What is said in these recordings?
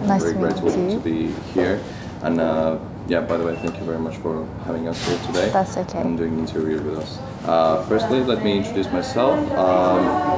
Nice very to meet grateful you. to be here. And yeah, by the way, thank you very much for having us here today. That's okay. And doing an interview with us. Firstly, let me introduce myself.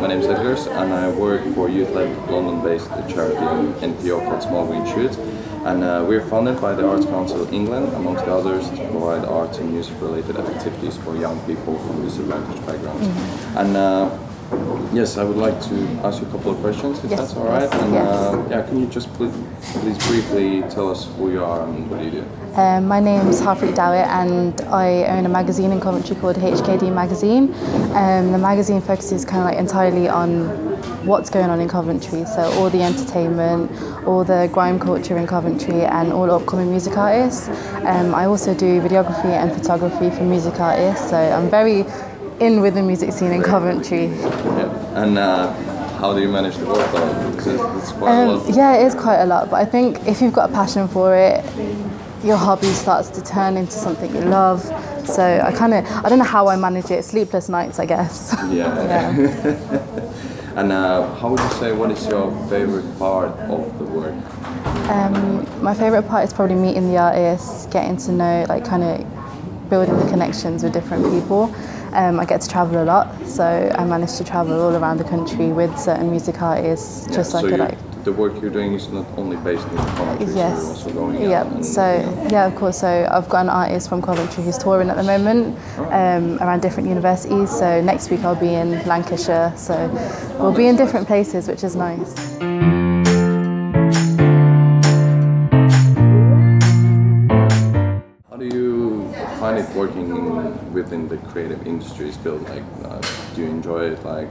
My name is Edgars, and I work for youth-led London-based charity NPO called Small Green Shoots. And we're funded by the Arts Council England, amongst others, to provide arts and music-related activities for young people from disadvantaged backgrounds. And yes, I would like to ask you a couple of questions, if that's all right. Yes, and yes. yeah, can you just please briefly tell us who you are and what do you do? My name's Harpreet Dewett, and I own a magazine in Coventry called HKD Magazine. The magazine focuses kind of like entirely on what's going on in Coventry, so all the entertainment, all the grime culture in Coventry, and all upcoming music artists. I also do videography and photography for music artists, so I'm very in with the music scene in Coventry. Yeah. And how do you manage to work on it? Because it's quite a lot. Yeah, it is quite a lot, but I think if you've got a passion for it, your hobby starts to turn into something you love. So I don't know how I manage it. Sleepless nights, I guess. Yeah. And how would you say, what is your favorite part of the work? My favorite part is probably meeting the artists, getting to know, like kind of building the connections with different people. I get to travel a lot, so I manage to travel all around the country with certain music artists, just so like I like. The work you're doing is not only based in Coventry, Yes. so you're also going out. Yeah. So yeah, of course. So I've got an artist from Coventry who's touring at the moment around different universities. So next week I'll be in Lancashire. So we'll be in different places, which is nice. How do you find it working within the creative industries field? Like, do you enjoy it? Like,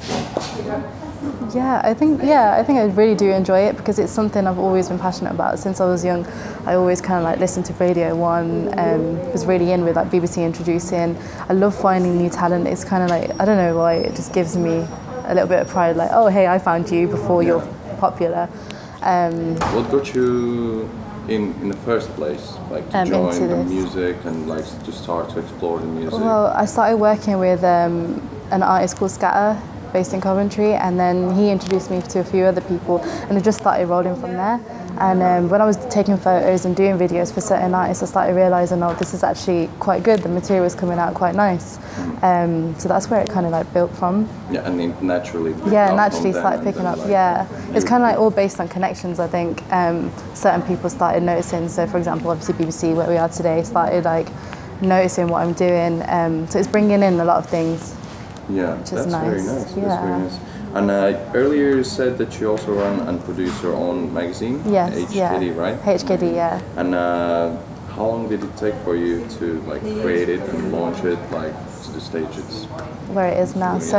Yeah, I think I really do enjoy it because it's something I've always been passionate about since I was young. I always kind of like listened to Radio 1, was really in with like BBC Introducing. I love finding new talent. It's kind of like, I don't know why, it just gives me a little bit of pride, like, oh hey, I found you before you're popular. what got you in the first place, like to join the music and like to start to explore the music? Well, I started working with an artist called Scatter, based in Coventry, and then he introduced me to a few other people, and it just started rolling from there. And when I was taking photos and doing videos for certain artists, I started realising, oh, this is actually quite good, the material's coming out quite nice. So that's where it kind of like built from. Yeah, and it naturally started picking up, yeah. It's kind of like all based on connections, I think. Certain people started noticing, so for example, obviously BBC, where we are today, started like noticing what I'm doing. So it's bringing in a lot of things. Yeah, which that's is nice. Very nice. Yeah. That's very nice. And earlier you said that you also run and produce your own magazine. Yes, HKD, right? HKD, yeah. And how long did it take for you to like create it and launch it, like to the stage it's where it is now? So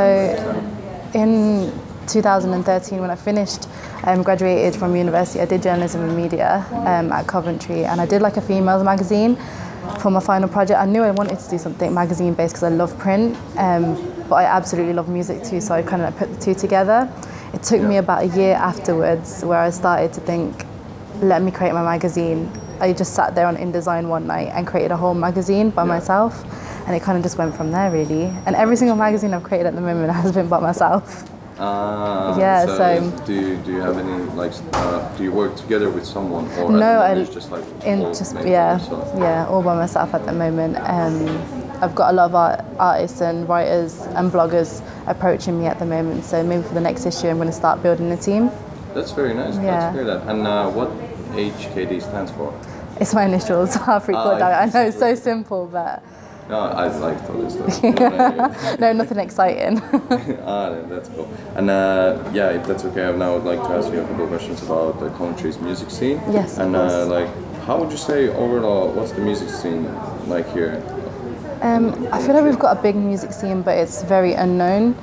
in 2013, when I finished, graduated from university, I did journalism and media at Coventry, and I did like a females magazine for my final project. I knew I wanted to do something magazine based because I love print, but I absolutely love music too, so I kind of like put the two together. It took me about a year afterwards where I started to think, let me create my magazine. I just sat there on InDesign one night and created a whole magazine by myself, and it kind of just went from there really. And every single magazine I've created at the moment has been by myself. Yeah, so do you have any like do you work together with someone, or no, it's just like all by myself at the moment. I've got a lot of artists and writers and bloggers approaching me at the moment, so maybe for the next issue I'm going to start building a team. That's very nice. Yeah. Glad to hear that. And what HKD stands for? It's my initials, Harpreet Dewett. I know it's so simple, but no, I like all this stuff. No, nothing exciting. That's cool. And yeah, if that's okay, now I'd like to ask you a couple of questions about the Coventry's music scene. Yes, and like, how would you say overall, what's the music scene like here? I feel like we've got a big music scene, but it's very unknown.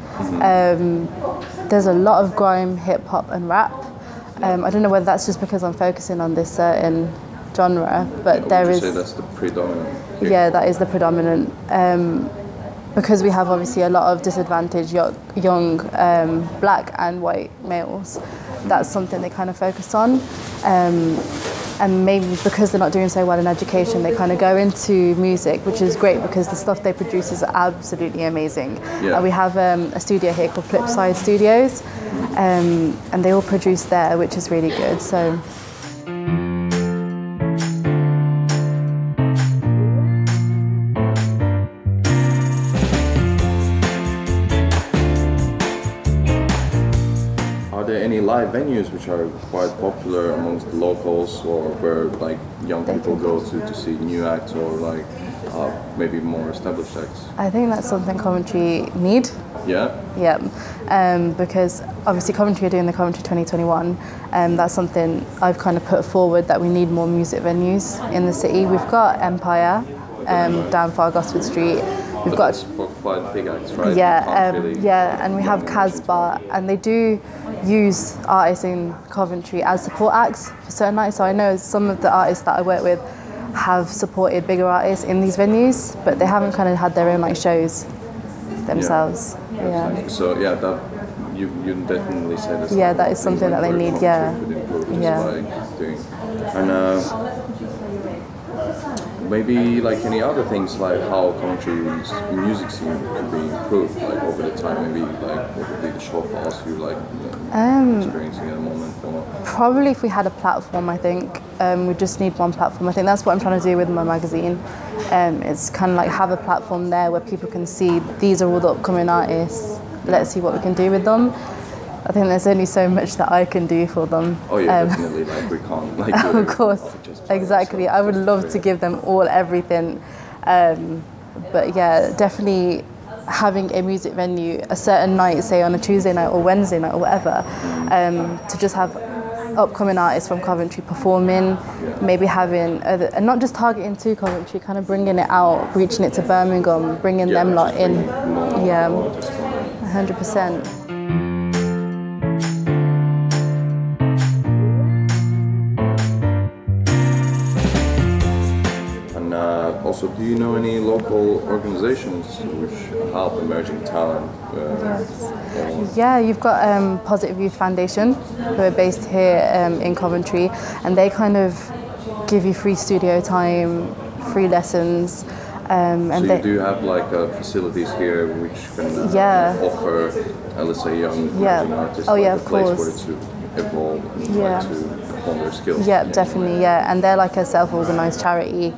There's a lot of grime, hip hop, and rap. I don't know whether that's just because I'm focusing on this certain genre, but there is. Would you say that's the predominant? Here? Yeah, that is the predominant. Because we have obviously a lot of disadvantaged young black and white males. That's something they kind of focus on. And maybe because they're not doing so well in education, they kind of go into music, which is great because the stuff they produce is absolutely amazing. Yeah. We have a studio here called Flipside Studios, and they all produce there, which is really good. So. venues which are quite popular amongst the locals, or where like young people go to see new acts, or like maybe more established acts? I think that's something Coventry need. Yeah? Yeah, because obviously Coventry are doing the Coventry 2021, and that's something I've kind of put forward, that we need more music venues in the city. We've got Empire down Far Gosford Street. We've got for quite big acts, right? yeah, and we have Casbah, and they do use artists in Coventry as support acts for certain nights. So I know some of the artists that I work with have supported bigger artists in these venues, but they haven't kind of had their own like shows themselves. Yeah. So yeah, that you definitely say this. Yeah, that is something that they need. Yeah. And maybe like any other things, like how Coventry's music scene could be improved, like over the time. Maybe like what would be the shortfalls you like experiencing at the moment? Or? Probably if we had a platform, I think we just need one platform. I think that's what I'm trying to do with my magazine. It's kind of like have a platform there where people can see these are all the upcoming artists. Let's see what we can do with them. I think there's only so much that I can do for them. Oh yeah, definitely. Like we can't like do of course, exactly. I would love to give them all everything, but yeah, definitely having a music venue a certain night, say on a Tuesday night or Wednesday night or whatever, to just have upcoming artists from Coventry performing, maybe having and not just targeting to Coventry, kind of bringing it out, reaching it to Birmingham, bringing them lot in. Yeah, 100%. Also, do you know any local organizations which help emerging talent? Yeah, you've got Positive Youth Foundation, who are based here in Coventry, and they kind of give you free studio time, free lessons. And so you do have like facilities here which can offer, let's say, young emerging artists a place for it to evolve and like to hone their skills. Yeah, definitely, yeah. And they're like a self-organised charity.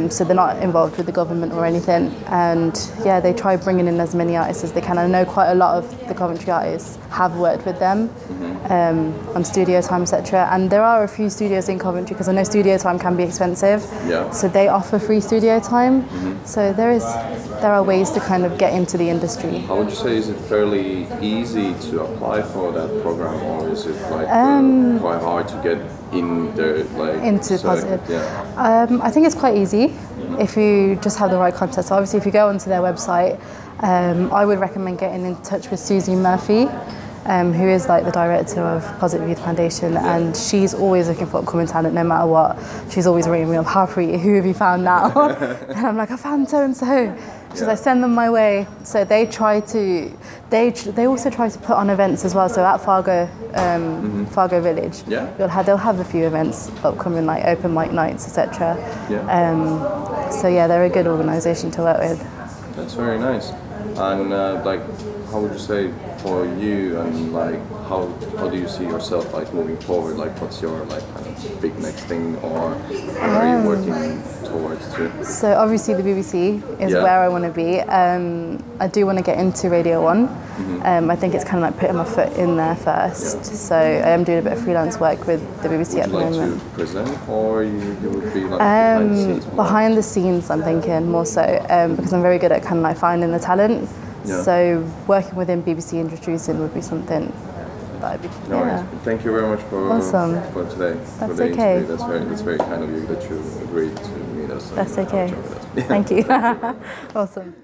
So they're not involved with the government or anything, and yeah, they try bringing in as many artists as they can. I know quite a lot of the Coventry artists have worked with them on studio time, etc. And there are a few studios in Coventry, because I know studio time can be expensive. Yeah. So they offer free studio time. So there are ways to kind of get into the industry. How would you say, is it fairly easy to apply for that program, or is it like quite hard to get in there, like into Positive? Yeah. I think it's quite easy if you just have the right contact. So obviously, if you go onto their website, I would recommend getting in touch with Susie Murphy, who is like the director of Positive Youth Foundation, and she's always looking for upcoming talent, no matter what. She's always ringing me up, Harpreet, who have you found now? And I'm like, I found so and so. She's like, send them my way. So they also try to put on events as well. So at Fargo Village, they'll have a few events upcoming, like open mic nights, etc. So yeah, they're a good organisation to work with. That's very nice. And like, how would you say for you, and like how do you see yourself like moving forward? Like, what's your like kind of big next thing, or are you working towards too? So obviously the BBC is where I want to be. I do want to get into Radio 1. I think it's kind of like putting my foot in there first. So I am doing a bit of freelance work with the BBC at the moment. Would you like to present, or you would be like behind the scenes? Behind the scenes, I'm thinking more so, because I'm very good at kind of like finding the talent. So working within BBC Introducing would be something that I'd be. Thank you very much for today. That's for the okay. Interview. That's very kind of you that you agreed to meet us. That's okay. Thank you. Awesome.